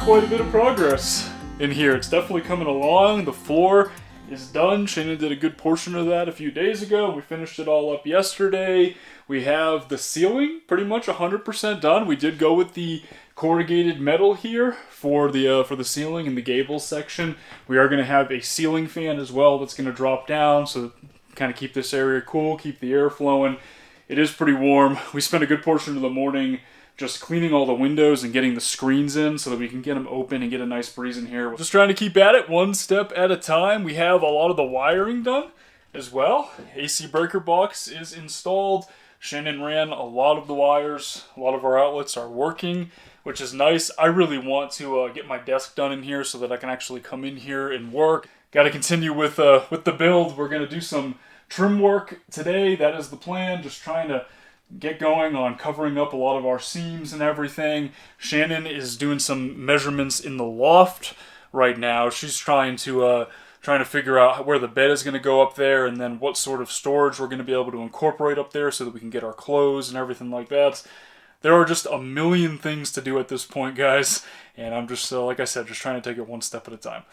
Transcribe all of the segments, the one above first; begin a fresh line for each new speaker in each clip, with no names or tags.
quite a bit of progress in here. It's definitely coming along. The floor is done. Shannon did a good portion of that a few days ago. We finished it all up yesterday. We have the ceiling pretty much 100% done. We did go with the corrugated metal here for the ceiling and the gable section. We are going to have a ceiling fan as well that's going to drop down, so kind of keep this area cool, keep the air flowing. It is pretty warm. We spent a good portion of the morning just cleaning all the windows and getting the screens in so that we can get them open and get a nice breeze in here. We're just trying to keep at it one step at a time. We have a lot of the wiring done as well. AC breaker box is installed. Shannon ran a lot of the wires. A lot of our outlets are working, which is nice. I really want to get my desk done in here so that I can actually come in here and work. Got to continue with the build. We're going to do some trim work today. That is the plan. Just trying to get going on covering up a lot of our seams and everything. Shannon is doing some measurements in the loft right now. She's trying to figure out where the bed is going to go up there, and then what sort of storage we're going to be able to incorporate up there so that we can get our clothes and everything like that. There are just a million things to do at this point, guys, and I'm just, like I said, just trying to take it one step at a time.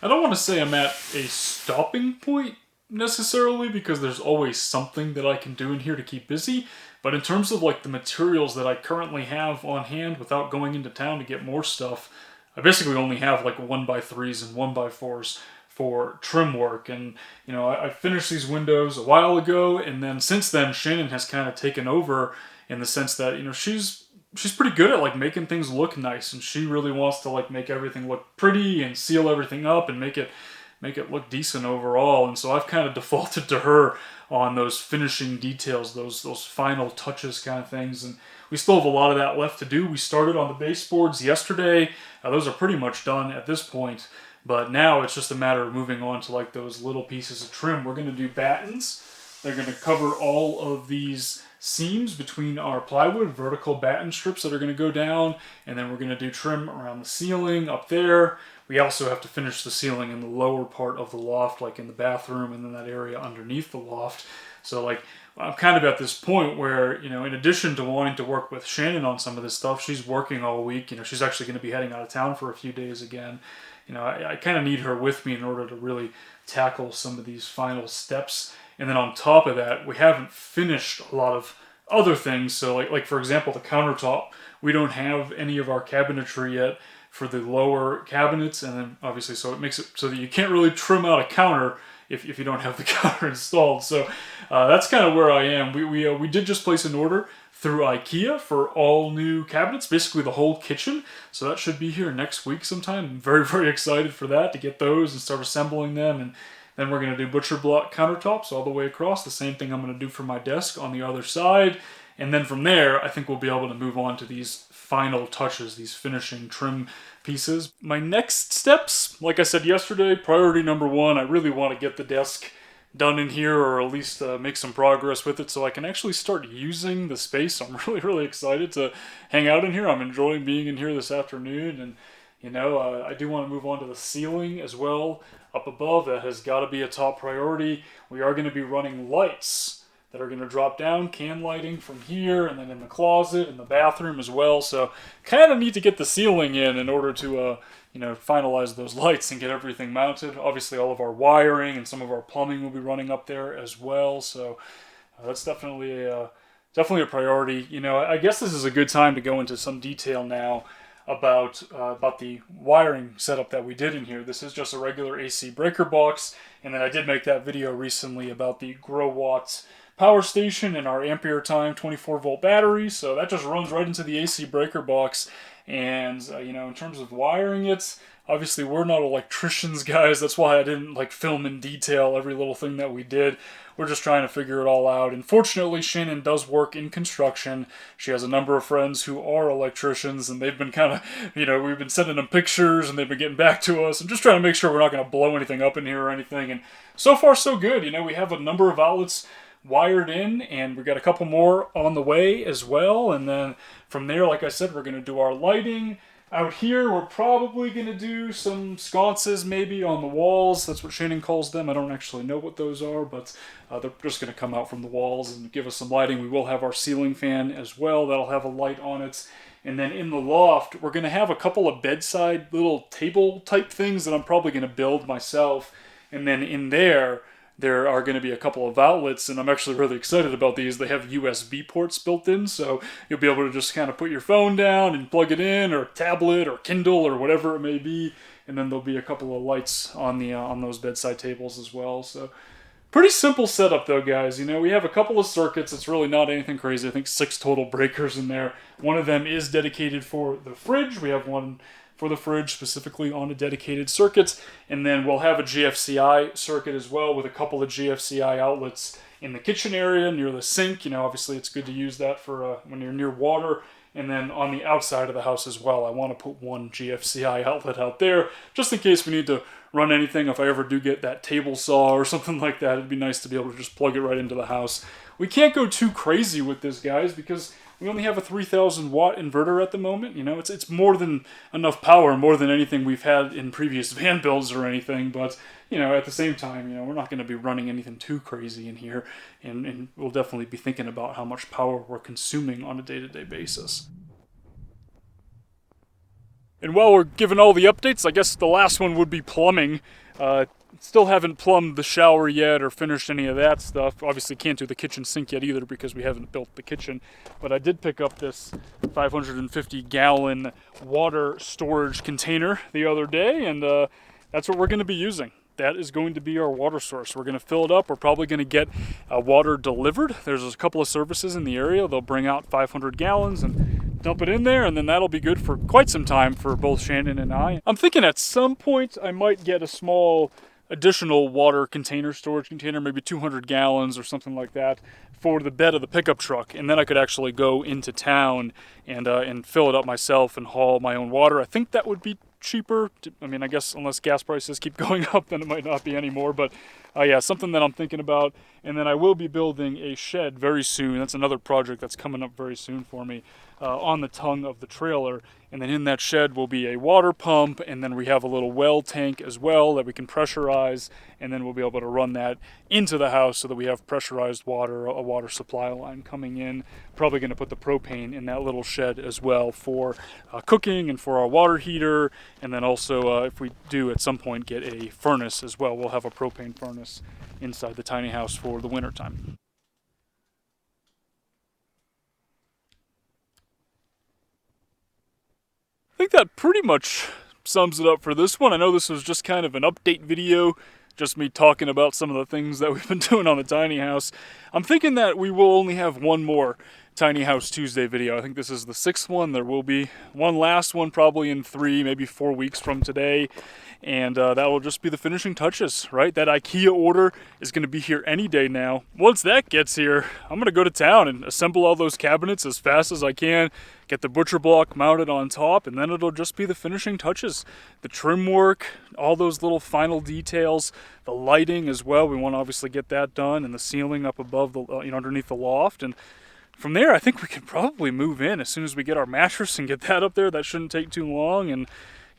I don't want to say I'm at a stopping point necessarily, because there's always something that I can do in here to keep busy, but in terms of like the materials that I currently have on hand without going into town to get more stuff, I basically only have like 1x3s and 1x4s for trim work. And you know, I finished these windows a while ago, and then since then Shannon has kind of taken over in the sense that, you know, she's pretty good at like making things look nice, and she really wants to like make everything look pretty and seal everything up and make it look decent overall. And so I've kind of defaulted to her on those finishing details, those final touches kind of things. And we still have a lot of that left to do. We started on the baseboards yesterday. Those are pretty much done at this point, but now it's just a matter of moving on to like those little pieces of trim. We're going to do battens. They're going to cover all of these seams between our plywood, vertical batten strips that are going to go down, and then we're going to do trim around the ceiling up there. We also have to finish the ceiling in the lower part of the loft, like in the bathroom and then that area underneath the loft. So like, I'm kind of at this point where, you know, in addition to wanting to work with Shannon on some of this stuff, she's working all week. You know, she's actually going to be heading out of town for a few days again. You know, I kind of need her with me in order to really tackle some of these final steps. And then on top of that, we haven't finished a lot of other things. So like for example, the countertop, we don't have any of our cabinetry yet for the lower cabinets. And then obviously, so it makes it so that you can't really trim out a counter if you don't have the counter installed. So that's kind of where I am. We did just place an order through IKEA for all new cabinets, basically the whole kitchen. So that should be here next week sometime. I'm very, very excited for that, to get those and start assembling them. And then we're going to do butcher block countertops all the way across. The same thing I'm going to do for my desk on the other side. And then from there, I think we'll be able to move on to these final touches, these finishing trim pieces. My next steps, like I said yesterday, priority number one, I really want to get the desk done in here, or at least make some progress with it so I can actually start using the space. I'm really, really excited to hang out in here. I'm enjoying being in here this afternoon. And you know, I do want to move on to the ceiling as well up above. That has got to be a top priority. We are going to be running lights that are going to drop down, can lighting from here, and then in the closet, and the bathroom as well. So kind of need to get the ceiling in order to, you know, finalize those lights and get everything mounted. Obviously, all of our wiring and some of our plumbing will be running up there as well. So that's definitely a priority. You know, I guess this is a good time to go into some detail now about the wiring setup that we did in here. This is just a regular AC breaker box, and then I did make that video recently about the Grow Watts power station and our ampere time 24 volt battery. So that just runs right into the AC breaker box, And, in terms of wiring it, obviously we're not electricians, guys. That's why I didn't film in detail every little thing that we did. We're just trying to figure it all out. And fortunately, Shannon does work in construction. She has a number of friends who are electricians, and they've been kind of, we've been sending them pictures, and they've been getting back to us, and just trying to make sure we're not going to blow anything up in here or anything. And so far, so good. We have a number of outlets wired in, and we got a couple more on the way as well. And then from there, like I said, we're going to do our lighting. Out here, we're probably going to do some sconces maybe on the walls. That's what Shannon calls them. I don't actually know what those are, but they're just going to come out from the walls and give us some lighting. We will have our ceiling fan as well. That'll have a light on it. And then in the loft, we're going to have a couple of bedside little table type things that I'm probably going to build myself. And then in there are going to be a couple of outlets, and I'm actually really excited about these. They have USB ports built in, so you'll be able to just kind of put your phone down and plug it in, or tablet, or Kindle, or whatever it may be, and then there'll be a couple of lights on the on those bedside tables as well. So pretty simple setup though, guys. We have a couple of circuits. It's really not anything crazy. I think 6 total breakers in there. One of them is dedicated for the fridge. We have one for the fridge specifically on a dedicated circuit, and then we'll have a GFCI circuit as well with a couple of GFCI outlets in the kitchen area near the sink. Obviously it's good to use that for when you're near water. And then on the outside of the house as well, I want to put one GFCI outlet out there just in case we need to run anything. If I ever do get that table saw or something like that, it'd be nice to be able to just plug it right into the house. We can't go too crazy with this, guys, because we only have a 3,000 watt inverter at the moment. It's more than enough power, more than anything we've had in previous van builds or anything. But, at the same time, we're not going to be running anything too crazy in here. And we'll definitely be thinking about how much power we're consuming on a day-to-day basis. And while we're giving all the updates, I guess the last one would be plumbing. Still haven't plumbed the shower yet or finished any of that stuff. Obviously can't do the kitchen sink yet either because we haven't built the kitchen. But I did pick up this 550-gallon water storage container the other day, and that's what we're going to be using. That is going to be our water source. We're going to fill it up. We're probably going to get water delivered. There's a couple of services in the area. They'll bring out 500 gallons and dump it in there, and then that'll be good for quite some time for both Shannon and I. I'm thinking at some point I might get a small additional water storage container, maybe 200 gallons or something like that, for the bed of the pickup truck, and then I could actually go into town and fill it up myself and haul my own water. I think that would be cheaper. I guess unless gas prices keep going up, then it might not be anymore. But yeah, something that I'm thinking about. And then I will be building a shed very soon. That's another project that's coming up very soon for me, on the tongue of the trailer. And then in that shed will be a water pump, and then we have a little well tank as well that we can pressurize, and then we'll be able to run that into the house so that we have pressurized water, a water supply line coming in. Probably going to put the propane in that little shed as well for cooking and for our water heater, and then also if we do at some point get a furnace as well, we'll have a propane furnace inside the tiny house for the winter time. I think that pretty much sums it up for this one. I know this was just kind of an update video, just me talking about some of the things that we've been doing on the tiny house. I'm thinking that we will only have one more Tiny House Tuesday video. I think this is the 6th one. There will be one last one probably in 3, maybe 4 weeks from today. And that will just be the finishing touches, right? That IKEA order is going to be here any day now. Once that gets here, I'm going to go to town and assemble all those cabinets as fast as I can, get the butcher block mounted on top, and then it'll just be the finishing touches. The trim work, all those little final details, the lighting as well. We want to obviously get that done, and the ceiling up above the, underneath the loft. And from there, I think we can probably move in as soon as we get our mattress and get that up there. That shouldn't take too long. And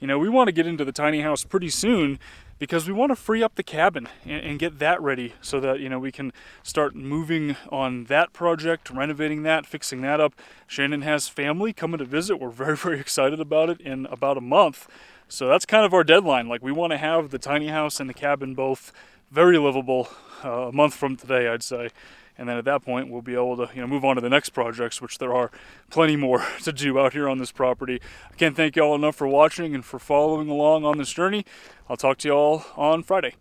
we want to get into the tiny house pretty soon because we want to free up the cabin and get that ready so that, we can start moving on that project, renovating that, fixing that up. Shannon has family coming to visit. We're very, very excited about it in about a month. So that's kind of our deadline. We want to have the tiny house and the cabin both very livable a month from today, I'd say. And then at that point, we'll be able to, move on to the next projects, which there are plenty more to do out here on this property. I can't thank you all enough for watching and for following along on this journey. I'll talk to you all on Friday.